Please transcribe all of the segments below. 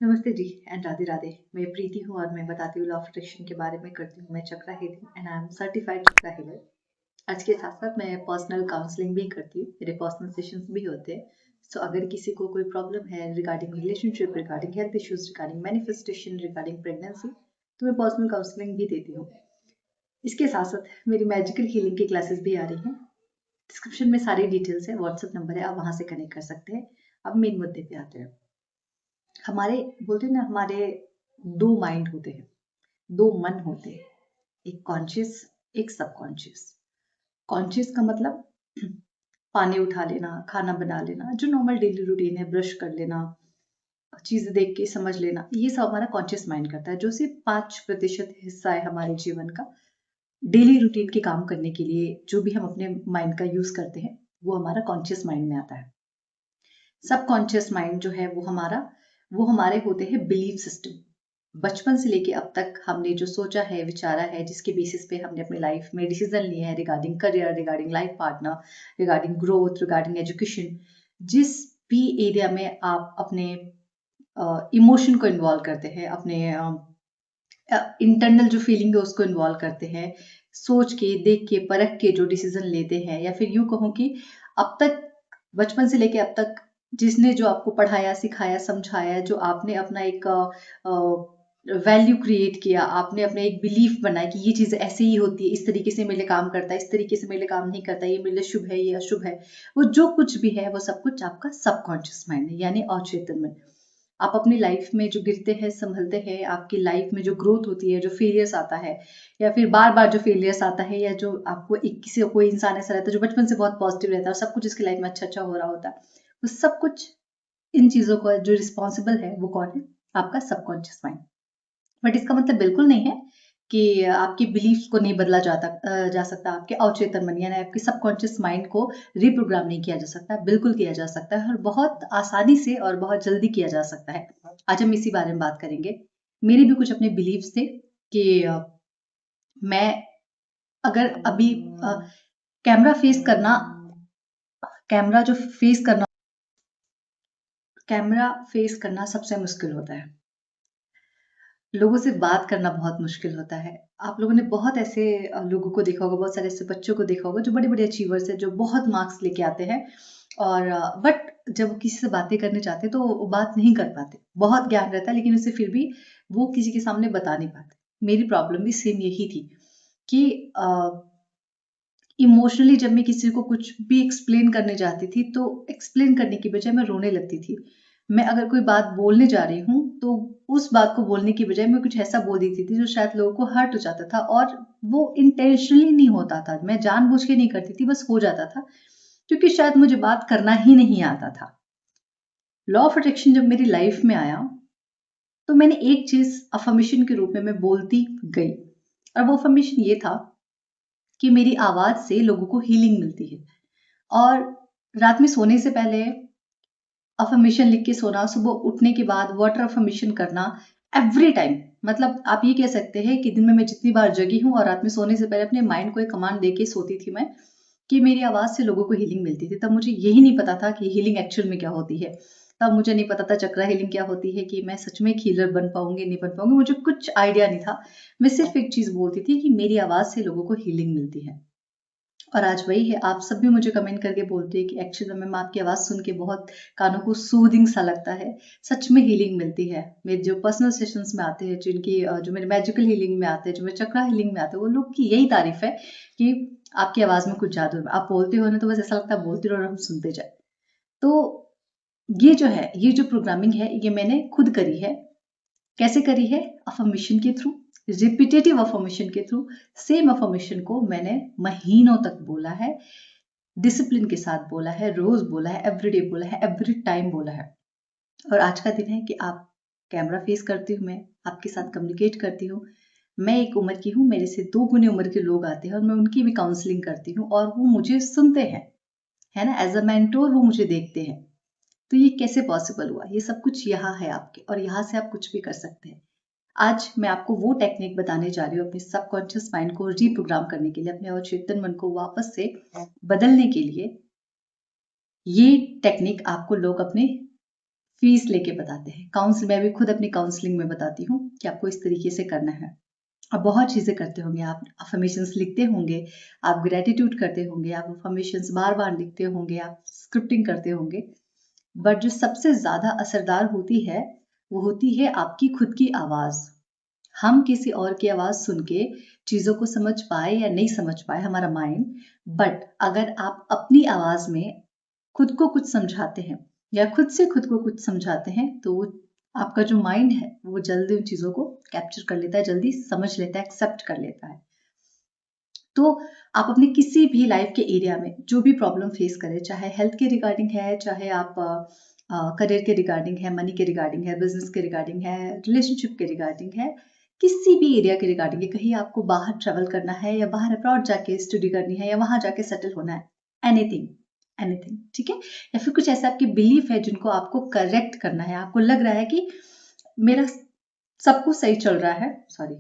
नमस्ते जी एंड राधे राधे। मैं प्रीति हूँ और मैं बताती हूँ लॉ ऑफ अट्रैक्शन के बारे में करती हूँ। मैं chakra healing and I am certified chakra healer. आज के साथ साथ मैं पर्सनल काउंसलिंग भी करती हूँ, मेरे पर्सनल सेशंस भी होते हैं। सो अगर किसी को कोई प्रॉब्लम है regarding relationship, regarding health issues, regarding manifestation, regarding pregnancy, तो मैं पर्सनल काउंसलिंग भी देती हूँ। इसके साथ साथ मेरी मैजिकल हीलिंग की क्लासेस भी आ रही हैं। डिस्क्रिप्शन में सारी डिटेल्स है, व्हाट्सएप नंबर है, आप वहाँ से कनेक्ट कर सकते हैं। अब मेन मुद्दे पे आते हैं। हमारे बोलते हैं ना, हमारे दो माइंड होते हैं, दो मन होते हैं, एक कॉन्शियस, एक सबकॉन्शियस। कॉन्शियस का मतलब पानी उठा लेना, खाना बना लेना, जो नॉर्मल डेली रूटीन है, ब्रश कर लेना, चीजें देख के समझ लेना, ये सब हमारा कॉन्शियस माइंड करता है। जो सिर्फ 5% हिस्सा है हमारे जीवन का, डेली रूटीन के काम करने के लिए जो भी हम अपने माइंड का यूज करते हैं, वो हमारा कॉन्शियस माइंड में आता है। सबकॉन्शियस माइंड जो है वो हमारे होते हैं बिलीफ सिस्टम। बचपन से लेके अब तक हमने जो सोचा है, विचारा है, जिसके बेसिस पे हमने अपनी लाइफ में डिसीजन लिए हैं regarding career, regarding life partner, regarding growth, regarding education, जिस भी एरिया में आप अपने इमोशन को इन्वॉल्व करते हैं, अपने इंटरनल जो फीलिंग है उसको इन्वॉल्व करते हैं, सोच के, देख के, परख के जो डिसीजन लेते हैं, या फिर यूं कहूँ कि अब तक, बचपन से लेके अब तक, जिसने जो आपको पढ़ाया, सिखाया, समझाया, जो आपने अपना एक वैल्यू क्रिएट किया, आपने अपने एक बिलीफ बनाया कि ये चीज़ ऐसे ही होती है, इस तरीके से मेरे लिए काम करता है, इस तरीके से मेरे लिए काम नहीं करता, ये मेरे लिए शुभ है, ये अशुभ है, वो जो कुछ भी है वो सब कुछ आपका सबकॉन्शियस माइंड है, यानी अवचेतन में। आप अपनी लाइफ में जो गिरते हैं, संभलते हैं, आपकी लाइफ में जो ग्रोथ होती है, जो फेलियर्स आता है, या फिर बार बार जो फेलियर्स आता है, या जो आपको एक किसी कोई इंसान ऐसा रहता है जो बचपन से बहुत पॉजिटिव रहता है और सब कुछ इसकी लाइफ में अच्छा अच्छा हो रहा होता है, वो सब कुछ, इन चीज़ों का जो रिस्पॉन्सिबल है वो कौन है? आपका सबकॉन्शियस माइंड। बट इसका मतलब बिल्कुल नहीं है कि आपकी बिलीफ्स को नहीं बदला जा सकता। आपके अवचेतन मन यानी आपके सबकॉन्शियस माइंड को रिप्रोग्राम नहीं किया जा सकता, बिल्कुल किया जा सकता है, और बहुत आसानी से और बहुत जल्दी किया जा सकता है। आज हम इसी बारे में बात करेंगे। मेरे भी कुछ अपने बिलीव्स थे कि मैं अगर अभी कैमरा फेस करना कैमरा जो फेस करना कैमरा फेस करना सबसे मुश्किल होता है। लोगों से बात करना बहुत मुश्किल होता है। आप लोगों ने बहुत ऐसे लोगों को देखा होगा, बहुत सारे ऐसे बच्चों को देखा होगा जो बड़े-बड़े अचीवर्स हैं, जो बहुत मार्क्स लेके आते हैं, और बट जब वो किसी से बातें करने जाते हैं तो वो बात नहीं कर पाते। बहुत ज्ञान रहता है लेकिन उसे फिर भी वो किसी के सामने बता नहीं पाते। मेरी प्रॉब्लम भी सेम यही थी कि इमोशनली जब मैं किसी को कुछ भी एक्सप्लेन करने जाती थी तो एक्सप्लेन करने की बजाय मैं रोने लगती थी। मैं अगर कोई बात बोलने जा रही हूँ तो उस बात को बोलने की बजाय मैं कुछ ऐसा बोल देती थी जो शायद लोगों को हर्ट हो जाता था, और वो इंटेंशनली नहीं होता था, मैं जानबूझ के नहीं करती थी, बस हो जाता था क्योंकि शायद मुझे बात करना ही नहीं आता था। लॉ ऑफ अट्रैक्शन जब मेरी लाइफ में आया तो मैंने एक चीज अफर्मेशन के रूप में मैं बोलती गई, और वो अफर्मेशन ये था कि मेरी आवाज से लोगों को हीलिंग मिलती है। और रात में सोने से पहले अफर्मेशन लिख के सोना, सुबह उठने के बाद वाटर अफर्मेशन करना, एवरी टाइम। मतलब आप ये कह सकते हैं कि दिन में मैं जितनी बार जगी हूँ और रात में सोने से पहले अपने माइंड को एक कमांड देके सोती थी मैं, कि मेरी आवाज से लोगों को हीलिंग मिलती थी। तब मुझे यही नहीं पता था कि हीलिंग एक्चुअल में क्या होती है। तब मुझे नहीं पता था चक्रा हीलिंग क्या होती है, कि मैं सच में एक हीलर बन पाऊंगी नहीं बन पाऊंगी, मुझे कुछ आइडिया नहीं था। मैं सिर्फ एक चीज बोलती थी कि मेरी आवाज से लोगों को हीलिंग मिलती है। और आज वही है। आप सब भी मुझे कमेंट करके बोलते हैं कि एक्चुअली मैम आपकी आवाज़ सुन के बहुत कानों को सूदिंग सा लगता है, सच में हीलिंग मिलती है। मेरे जो पर्सनल सेशंस में आते हैं, जो मेरे मैजिकल हीलिंग में आते हैं, जो मेरे चक्रा हीलिंग में आते हैं, वो लोग की यही तारीफ है कि आपकी आवाज़ में कुछ जादू है। आप बोलते हो ना तो बस ऐसा लगता है बोलते रहो और हम सुनते जाए। तो ये जो प्रोग्रामिंग है ये मैंने खुद करी है। कैसे करी है? अफर्मेशन के थ्रू, रिपीटेटिव अफर्मेशन के थ्रू। सेम अफर्मेशन को मैंने महीनों तक बोला है, डिसिप्लिन के साथ बोला है, रोज बोला है, एवरीडे बोला है, एवरी टाइम बोला है। और आज का दिन है कि आप कैमरा फेस करती हूँ, मैं आपके साथ कम्युनिकेट करती हूँ। मैं एक उम्र की हूँ, मेरे से 2 गुने उम्र के लोग आते हैं और मैं उनकी भी काउंसलिंग करती हूँ और वो मुझे सुनते हैं, है ना, एज अ मेंटोर वो मुझे देखते हैं। तो ये कैसे पॉसिबल हुआ? ये सब कुछ यहाँ है आपके, और यहाँ से आप कुछ भी कर सकते हैं। आज मैं आपको वो टेक्निक बताने जा रही हूँ अपने सबकॉन्शियस माइंड को रीप्रोग्राम करने के लिए, अपने अवचेतन मन को वापस से बदलने के लिए। ये टेक्निक आपको लोग अपने फीस लेके बताते हैं। काउंसिल मैं भी खुद अपनी काउंसलिंग में बताती हूँ कि आपको इस तरीके से करना है। आप बहुत चीज़ें करते होंगे, आप अफर्मेशंस लिखते होंगे, आप ग्रेटिट्यूड करते होंगे, आप अफर्मेशंस बार बार लिखते होंगे, आप स्क्रिप्टिंग करते होंगे, बट जो सबसे ज़्यादा असरदार होती है वो होती है आपकी खुद की आवाज़। हम किसी और की आवाज़ सुन के चीज़ों को समझ पाए या नहीं समझ पाए, हमारा माइंड, बट अगर आप अपनी आवाज़ में खुद को कुछ समझाते हैं या खुद से खुद को कुछ समझाते हैं तो आपका जो माइंड है वो जल्दी उन चीज़ों को कैप्चर कर लेता है, जल्दी समझ लेता है, एक्सेप्ट कर लेता है। तो आप अपने किसी भी लाइफ के एरिया में जो भी प्रॉब्लम फेस करें, चाहे हेल्थ के रिगार्डिंग है, चाहे आप करियर के रिगार्डिंग है, मनी के रिगार्डिंग है, बिजनेस के रिगार्डिंग है, रिलेशनशिप के रिगार्डिंग है, किसी भी एरिया के रिगार्डिंग है, कहीं आपको बाहर ट्रेवल करना है या बाहर अब्रॉड जाके स्टडी करनी है या वहां जाके सेटल होना है, एनीथिंग एनीथिंग, ठीक है। या फिर कुछ ऐसा आपकी बिलीफ है जिनको आपको करेक्ट करना है, आपको लग रहा है कि मेरा सब कुछ सही चल रहा है, सॉरी,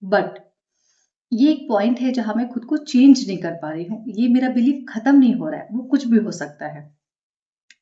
बट ये एक पॉइंट है जहां मैं खुद को चेंज नहीं कर पा रही हूँ, ये मेरा बिलीफ खत्म नहीं हो रहा है, वो कुछ भी हो सकता है,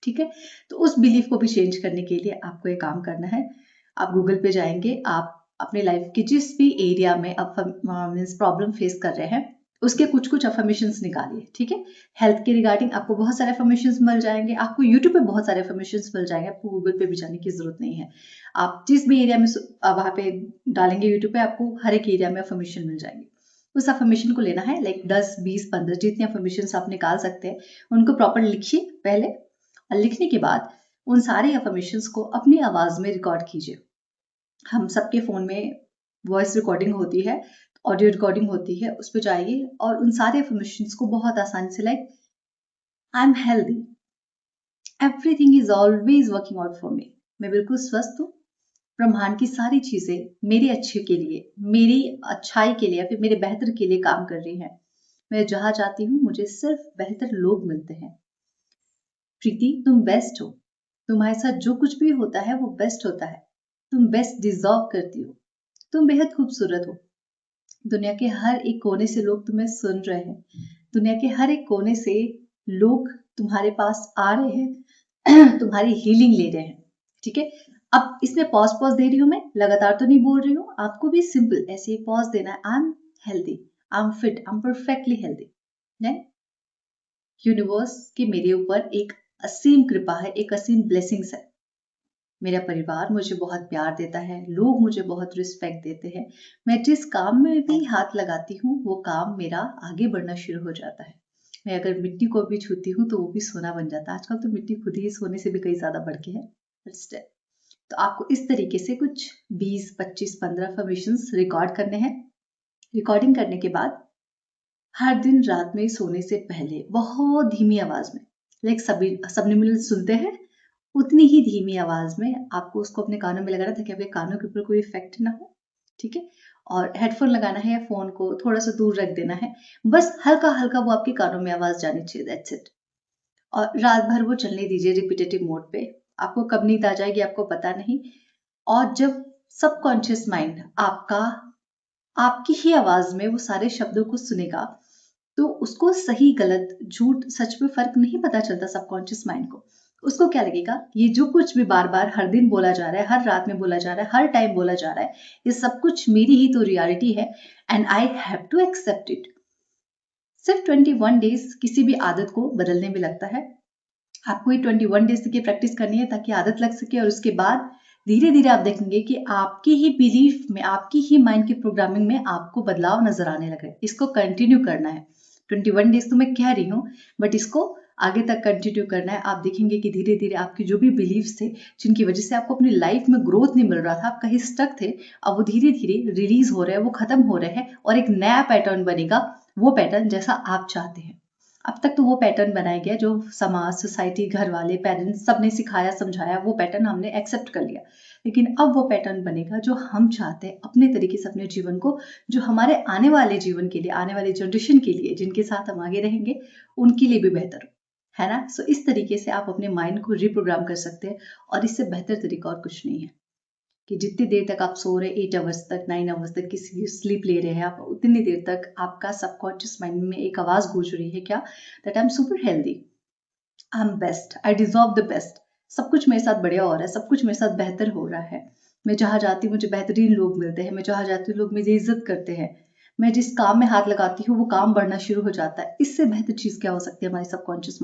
ठीक है। तो उस बिलीफ को भी चेंज करने के लिए आपको एक काम करना है। आप गूगल पे जाएंगे, आप अपने लाइफ के जिस भी एरिया में आप मीन्स प्रॉब्लम फेस कर रहे हैं उसके कुछ कुछ अफर्मेशंस निकालिए, ठीक है। हेल्थ के रिगार्डिंग आपको बहुत सारे अफर्मेशंस मिल जाएंगे, आपको यूट्यूब पे बहुत सारे अफर्मेशंस मिल जाएंगे, आपको गूगल पे भी जाने की जरूरत नहीं है। आप जिस भी एरिया में वहां पे डालेंगे यूट्यूब पे, आपको हर एक एरिया में अफर्मेशन मिल जाएंगे। उस अफर्मेशन को लेना है, लाइक 10 20 15 जितने अफर्मेशंस आप निकाल सकते हैं उनको प्रॉपर लिखिए पहले, और लिखने के बाद उन सारे अफर्मेशंस को अपनी आवाज में रिकॉर्ड कीजिए। हम सबके फोन में वॉइस रिकॉर्डिंग होती है, ऑडियो रिकॉर्डिंग होती है, उस पर जाइए और उन सारे अफर्मेशंस को बहुत आसानी से, like I am healthy, everything is always working out for me, मैं बिल्कुल स्वस्थ हूँ, ब्रह्मांड की सारी चीजें मेरे अच्छे के लिए, मेरी अच्छाई के लिए या फिर मेरे बेहतर के लिए काम कर रही हैं। मैं जहां जाती हूँ मुझे सिर्फ बेहतर लोग मिलते हैं। प्रीति, तुम बेस्ट हो, तुम्हारे साथ जो कुछ भी होता है वो बेस्ट होता है, तुम बेस्ट डिजर्व करती हो, तुम बेहद खूबसूरत हो। दुनिया के हर एक कोने से लोग तुम्हें सुन रहे हैं, दुनिया के हर एक कोने से लोग तुम्हारे पास आ रहे हैं तुम्हारी हीलिंग ले रहे हैं, ठीक है। अब इसमें पॉज पॉज दे रही हूं, मैं लगातार तो नहीं बोल रही हूँ, आपको भी सिंपल ऐसे ही पॉज देना है। I am healthy, I am fit, I am perfectly healthy. Universe की मेरे ऊपर एक असीम कृपा है, एक असीम ब्लेसिंग्स है। मेरा परिवार मुझे बहुत प्यार देता है, लोग मुझे बहुत रिस्पेक्ट देते हैं, मैं जिस काम में भी हाथ लगाती हूँ वो काम मेरा आगे बढ़ना शुरू हो जाता है। मैं अगर मिट्टी को भी छूती हूँ तो वो भी सोना बन जाता है। आजकल तो मिट्टी खुद ही सोने से भी कई ज्यादा बढ़ के है, तो आपको इस तरीके से कुछ 20 25 15 अफर्मेशंस रिकॉर्ड करने हैं। रिकॉर्डिंग करने के बाद हर दिन रात में सोने से पहले बहुत धीमी आवाज में, लाइक सभी सबनिमिनल सुनते हैं उतनी ही धीमी आवाज में आपको उसको अपने कानों में लगाना ताकि आपके कानों के ऊपर कोई इफेक्ट ना हो, ठीक है। और हेडफोन लगाना है या फोन को थोड़ा सा दूर रख देना है, बस हल्का हल्का वो आपके कानों में आवाज जानी चाहिए, दैट्स इट। और रात भर वो चलने दीजिए रिपीटेटिव मोड पे, आपको कब नींद आ जाएगी आपको पता नहीं। और जब सबकॉन्शियस माइंड आपका आपकी ही आवाज में वो सारे शब्दों को सुनेगा तो उसको सही गलत झूठ सच में फर्क नहीं पता चलता। सबकॉन्शियस माइंड को उसको क्या लगेगा, ये जो कुछ भी बार बार हर दिन बोला जा रहा है, हर रात में बोला जा रहा है, हर टाइम बोला जा रहा है, ये सब कुछ मेरी ही तो रियलिटी है and I have to accept it. सिर्फ 21 डेज किसी भी आदत को बदलने में लगता है। आपको ये 21 डेज की प्रैक्टिस करनी है ताकि आदत लग सके, और उसके बाद धीरे धीरे आप देखेंगे कि आपकी ही बिलीफ में, आपकी ही माइंड की प्रोग्रामिंग में आपको बदलाव नजर आने लगे। इसको कंटिन्यू करना है। 21 डेज तो मैं कह रही हूँ, बट इसको आगे तक कंटिन्यू करना है। आप देखेंगे कि धीरे धीरे आपके जो भी बिलीव्स थे जिनकी वजह से आपको अपनी लाइफ में ग्रोथ नहीं मिल रहा था, आप कहीं स्टक थे, अब वो धीरे धीरे रिलीज हो रहे हैं, वो खत्म हो रहे हैं और एक नया पैटर्न बनेगा, वो पैटर्न जैसा आप चाहते हैं। अब तक तो वो पैटर्न बनाया गया जो समाज, सोसाइटी, घर वाले, पेरेंट्स सब ने सिखाया समझाया, वो पैटर्न हमने एक्सेप्ट कर लिया। लेकिन अब वो पैटर्न बनेगा जो हम चाहते हैं अपने तरीके से अपने जीवन को, जो हमारे आने वाले जीवन के लिए, आने वाले जनरेशन के लिए, जिनके साथ हम आगे रहेंगे उनके लिए भी बेहतर हो, है ना। सो इस तरीके से आप अपने माइंड को रिप्रोग्राम कर सकते हैं और इससे बेहतर तरीका और कुछ नहीं है कि जितनी देर तक आप सो रहे, 8 आवर्स तक, 9 आवर्स तक किसी स्लीप ले रहे हैं आप, उतनी देर तक आपका सबकॉन्शियस माइंड में एक आवाज गूंज रही है, क्या, that I am super healthy, I am best, I deserve the best, सब कुछ मेरे साथ बढ़िया हो रहा है, सब कुछ मेरे साथ बेहतर हो रहा है, मैं जहाँ जाती हूँ मुझे बेहतरीन लोग मिलते हैं, मैं जहाँ जाती हूँ लोग मेरी इज्जत करते हैं, मैं जिस काम में हाथ लगाती हूँ वो काम बढ़ना शुरू हो जाता है। इससे बेहतर चीज़ क्या हो सकती है हमारी सबकॉन्शियस माइंड।